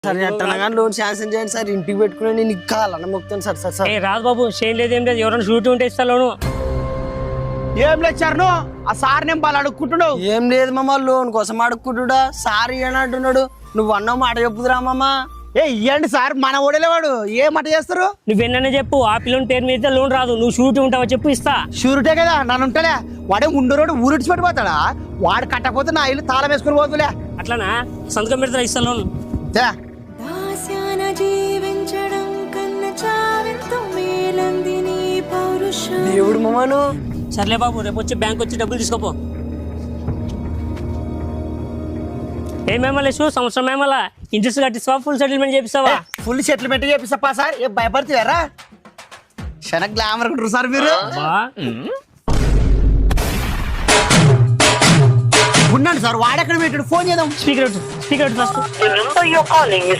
Sir ఎట్టనగా loan sanction చేయండి sir, ఇంటికి పెట్టుకుని నేను కావాలన్న మొక్కుతాను సార్. సార్ సార్ రాదు బాబు, చేయం లేదు ఏం లేదు, ఎవరైనా షూట్ ఉంటే ఇస్తా లోను. ఏం లేదు చరణు, ఆ సార్ నేను వాళ్ళు అడుక్కుంటున్నావు. ఏం లేదు మామ, లోన్ కోసం అడుక్కుంటుడా సార్ అంటున్నాడు. నువ్వు అన్న మాట చెప్పుదురా మామ. ఇవ్వండి సార్, మన ఓడలేవాడు ఏ మాట చేస్తారు. నువ్వెన్న చెప్పు, ఆ పిల్లని పేరు మీద లోన్ రాదు, నువ్వు షూట్ ఉంటావా చెప్పు ఇస్తా. షూరిటే కదా నన్ను ఉంటాడే, వాడే ఉండు రోడ్డు ఊరిడిచి పెట్టిపోతాడా, వాడు కట్టకపోతే నా ఇల్లు తాళం వేసుకుని పోతులే. అట్లానా, సంతకం పెడతా ఇస్తా లోన్. దేవుడు మామను. సర్లే బాబు, రేపు వచ్చి బ్యాంక్ వచ్చి డబ్బులు తీసుకోపో. ఏ మేమలేసు, సంవత్సరం మేమలా ఇంట్రెస్ట్ కట్టిస్తావా, ఫుల్ సెటిల్మెంట్ చేపిస్తావా? ఫుల్ సెటిల్మెంట్ చేపిస్తా సార్. ఏ భయపడుతున్నారా, చాలా గ్లామర్ ఉంటారు సార్ మీరు. ఉన్నాడు సార్, వాడెక్కడ పెట్టాడు, ఫోన్ చేద్దాం. Speaker first.